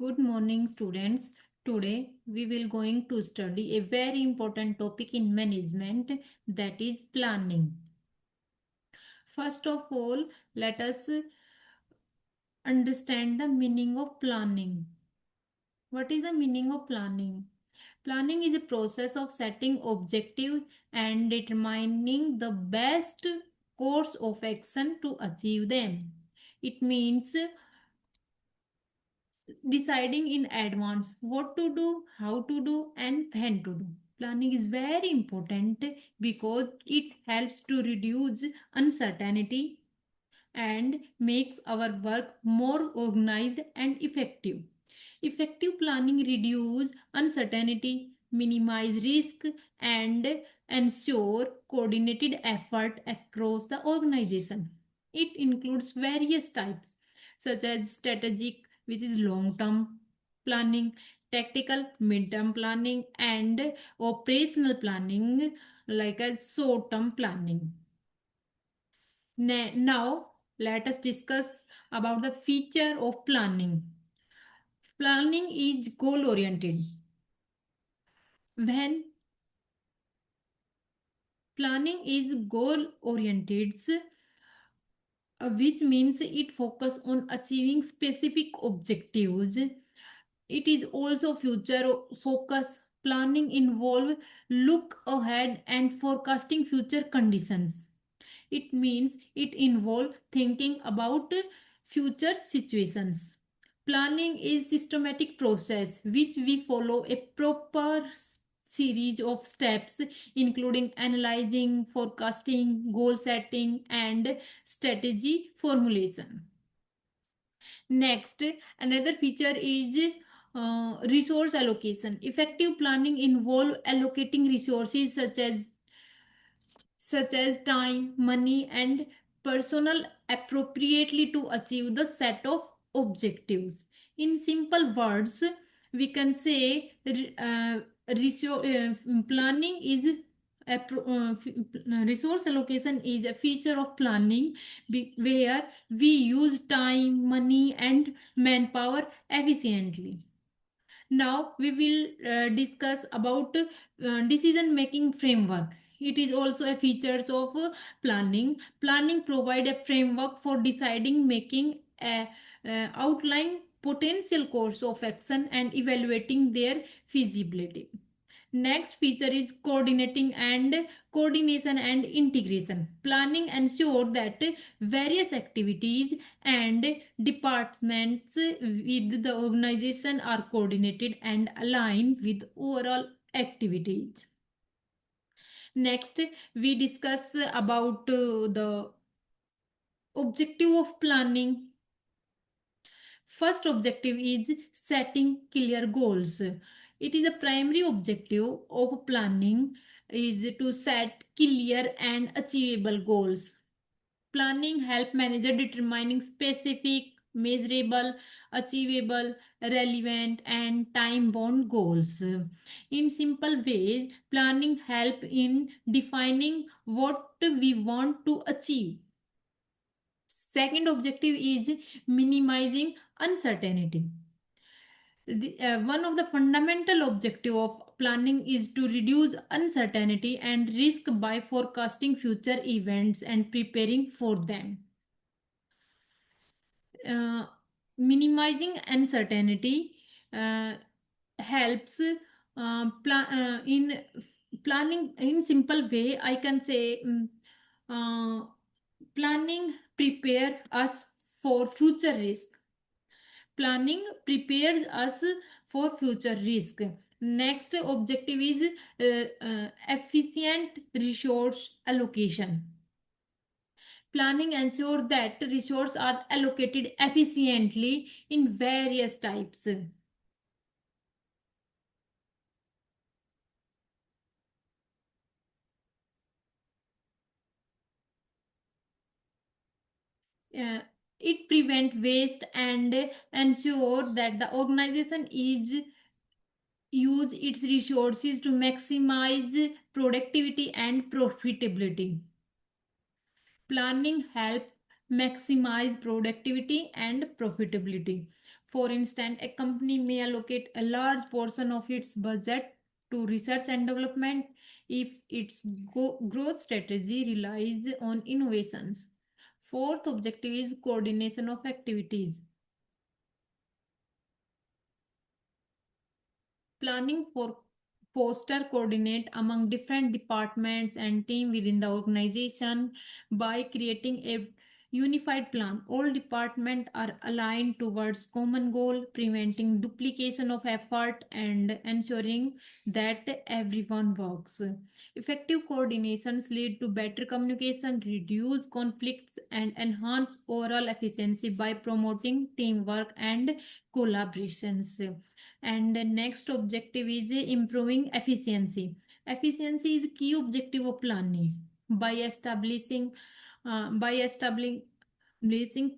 Good morning, students. Today we will going to study a very important topic in management, that is planning. First of all, let us understand the meaning of planning. What is the meaning of planning? Planning is a process of setting objectives and determining the best course of action to achieve them. It means deciding in advance what to do, how to do, and when to do. Planning is very important because it helps to reduce uncertainty and makes our work more organized and effective. Effective planning reduce uncertainty, minimize risk, and ensure coordinated effort across the organization. It includes various types such as strategic, which is long term planning, tactical, mid term planning, and operational planning, like as short term planning. Now, let us discuss about the feature of planning. Planning is goal oriented. When planning is goal oriented, which means it focus on achieving specific objectives. It is also future focus. Planning involve look ahead and forecasting future conditions. It means it involves thinking about future situations. Planning is systematic process which we follow a proper series of steps including analyzing, forecasting, goal setting and strategy formulation. Next, another feature is resource allocation. Effective planning involve allocating resources such as time, money, and personnel appropriately to achieve the set of objectives. In simple words, we can say planning is resource allocation is a feature of planning where we use time, money, and manpower efficiently. Now we will discuss about decision making framework. It is also a features of planning provide a framework for deciding, making a outline potential course of action and evaluating their feasibility. Next feature is coordination and integration. Planning ensure that various activities and departments with the organization are coordinated and aligned with overall activities. Next, we discuss about the objective of planning. First objective is setting clear goals. It is a primary objective of planning is to set clear and achievable goals. Planning help manager determining specific, measurable, achievable, relevant and time bound goals. In simple ways, planning help in defining what we want to achieve. Second objective is minimizing uncertainty. One of the fundamental objective of planning is to reduce uncertainty and risk by forecasting future events and preparing for them. uh, Minimizing uncertainty uh, helps in planning. In simple way I can say uh, planning prepare us for future risk. Planning prepares us for future risk. Next objective is efficient resource allocation. Planning ensures that resources are allocated efficiently in various types. Uh, it prevents waste and ensure that the organization is use its resources to maximize productivity and profitability. Planning help maximize productivity and profitability. For instance, a company may allocate a large portion of its budget to research and development if its growth strategy relies on innovations. Fourth objective is coordination of activities. Planning for foster coordinate among different departments and team within the organization by creating a unified plan. All departments are aligned towards common goal, preventing duplication of effort and ensuring that everyone works. Effective coordinations lead to better communication, reduce conflicts, and enhance overall efficiency by promoting teamwork and collaborations. And the next objective is improving efficiency. Efficiency is a key objective of planning. By establishing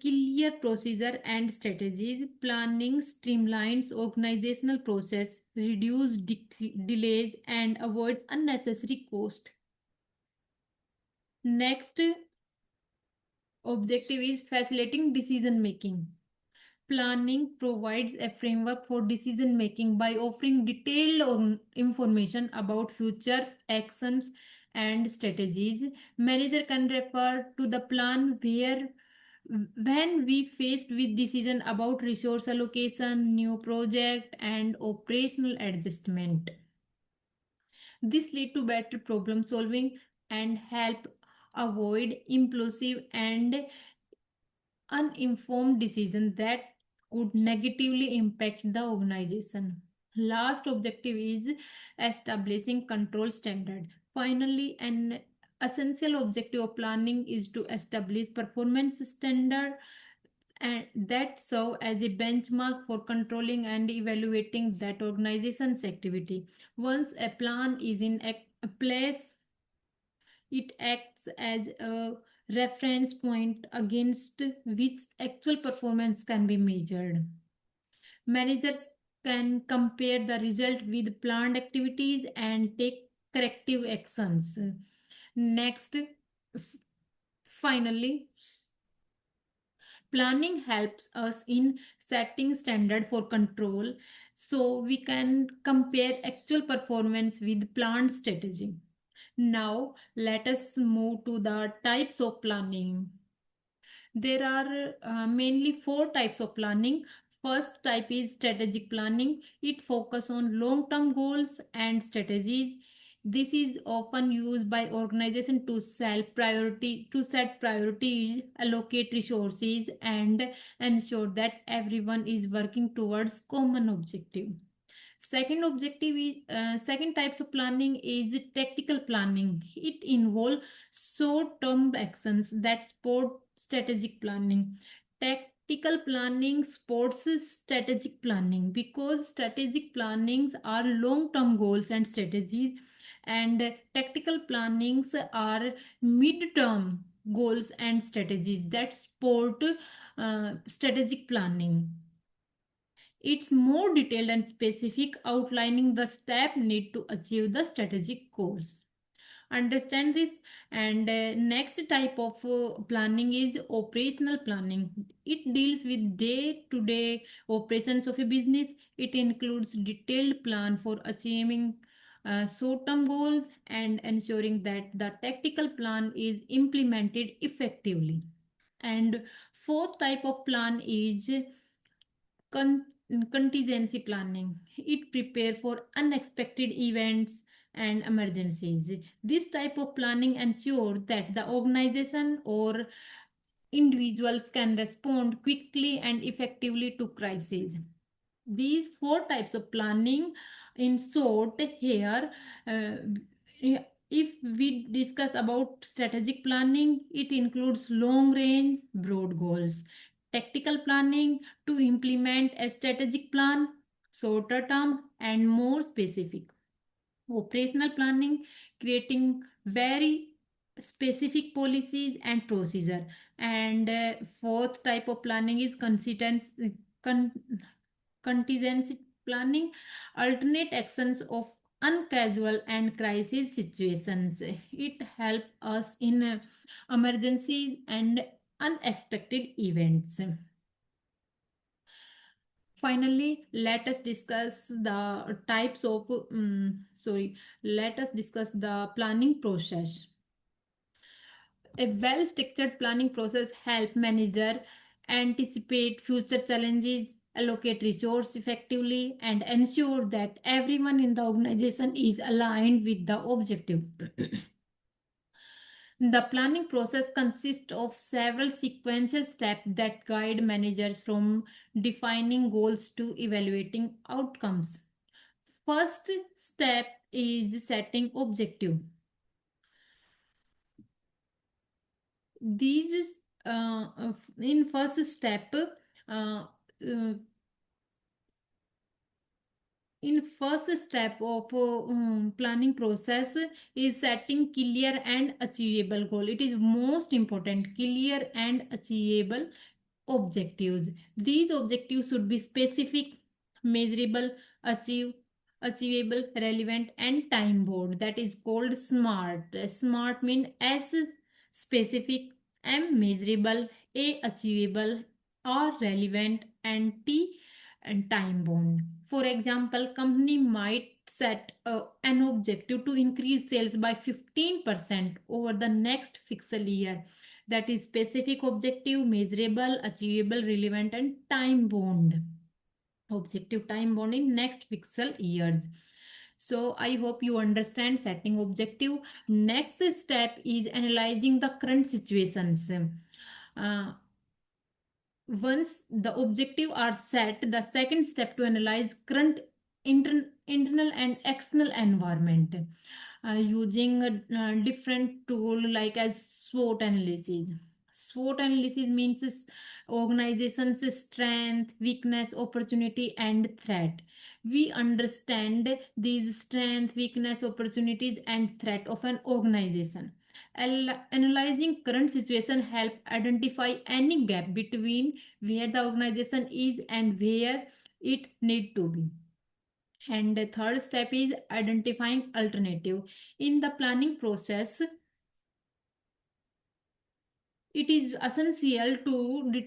clear procedure and strategies, planning streamlines organizational process, reduce delays, and avoid unnecessary cost. Next objective is facilitating decision making. Planning provides a framework for decision making by offering detailed information about future actions and strategies. Manager can refer to the plan where when we faced with decision about resource allocation, new project and operational adjustment. This lead to better problem solving and help avoid impulsive and uninformed decision that could negatively impact the organization. Last objective is establishing control standard. Finally, an essential objective of planning is to establish performance standard and that serve as a benchmark for controlling and evaluating that organization's activity. Once a plan is in a place, it acts as a reference point against which actual performance can be measured. Managers can compare the result with planned activities and take corrective actions. Next, finally, planning helps us in setting standard for control so we can compare actual performance with planned strategy. Now, let us move to the types of planning. There are mainly four types of planning. First type is strategic planning. It focuses on long-term goals and strategies. This is often used by organizations to set priorities, allocate resources, and ensure that everyone is working towards common objective. Second types of planning is tactical planning. It involves short-term actions that support strategic planning. Tactical planning supports strategic planning because strategic plannings are long-term goals and strategies, and tactical plannings are mid-term goals and strategies that support strategic planning. It's more detailed and specific, outlining the step need to achieve the strategic goals. Understand this. And next type of planning is operational planning. It deals with day-to-day operations of a business. It includes detailed plan for achieving short-term goals and ensuring that the tactical plan is implemented effectively. And fourth type of plan is Con- contingency planning. It prepare for unexpected events and emergencies. This type of planning ensure that the organization or individuals can respond quickly and effectively to crises. These four types of planning in short here, uh, if we discuss about strategic planning, it includes long range broad goals. Tactical planning to implement a strategic plan, shorter term and more specific. Operational planning, creating very specific policies and procedure. And fourth type of planning is contingency planning, alternate actions of uncasual and crisis situations. It helps us in emergency and unexpected events. Finally, let us discuss the types of let us discuss the planning process. A well structured planning process help manager anticipate future challenges, allocate resource effectively, and ensure that everyone in the organization is aligned with the objective. The planning process consists of several sequential steps that guide managers from defining goals to evaluating outcomes. First step is setting objective. These in first step uh, uh, in first step of planning process is setting clear and achievable goal. It is most important, clear and achievable objectives. These objectives should be specific, measurable, achieve achievable, relevant, and time bound. That is called smart. Smart means S specific, M measurable, A achievable or relevant, and T and time bound. For example, company might set an objective to increase sales by 15% over the next fiscal year. That is specific objective, measurable, achievable, relevant, and time bound. Objective time bound in next fiscal years. So I hope you understand setting objective. Next step is analyzing the current situations. Uh, Once the objective are set, the second step to analyze current internal and external environment using a different tool like as SWOT analysis. SWOT analysis means organization's strength, weakness, opportunity, and threat. We understand these strength, weakness, opportunities, and threat of an organization. Analyzing current situation help identify any gap between where the organization is and where it need to be. And the third step is identifying alternative. In the planning process, it is essential to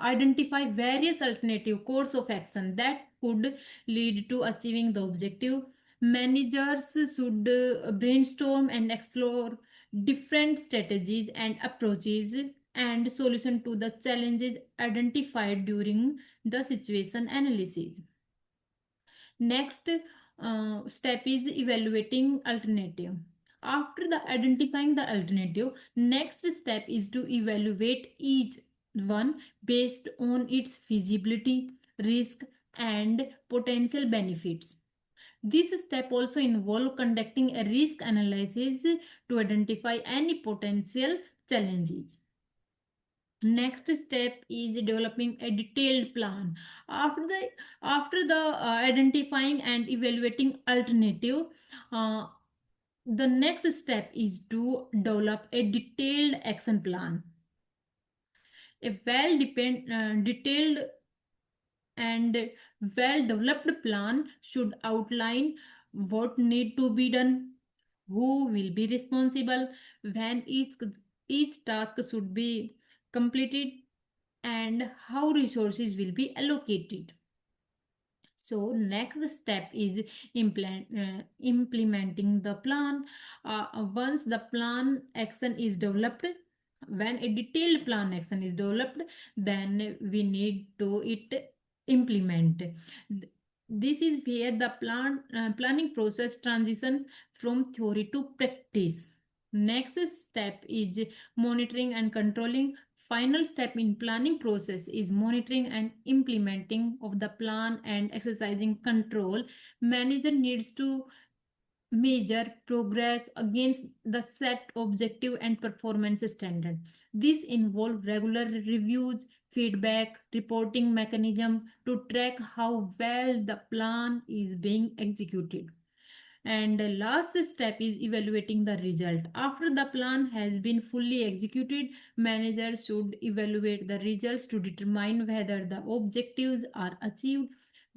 identify various alternative course of action that could lead to achieving the objective. Managers should brainstorm and explore different strategies and approaches and solution to the challenges identified during the situation analysis. Next step is evaluating alternative. After the identifying the alternative, next step is to evaluate each one based on its feasibility, risk, and potential benefits. This step also involve conducting a risk analysis to identify any potential challenges. Next step is developing a detailed plan. After the identifying and evaluating alternative, uh, the next step is to develop a detailed action plan. A detailed and well developed plan should outline what need to be done, who will be responsible, when each task should be completed, and how resources will be allocated. So next step is implementing the plan. Once the plan action is developed, when a detailed plan action is developed, then we need to it implement. This is where the planning process transition from theory to practice. Next step is monitoring and controlling. Final step in planning process is monitoring and implementing of the plan and exercising control. Manager needs to measure progress against the set objective and performance standard. This involves regular reviews, feedback, reporting mechanism to track how well the plan is being executed. And the last step is evaluating the result. After the plan has been fully executed, managers should evaluate the results to determine whether the objectives are achieved.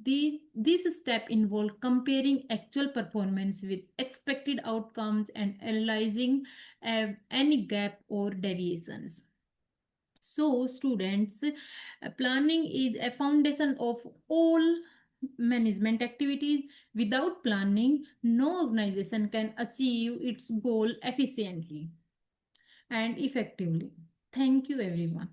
This step involves comparing actual performance with expected outcomes and analyzing any gap or deviations. So, students, planning is a foundation of all management activities. Without planning, no organization can achieve its goal efficiently and effectively. Thank you, everyone.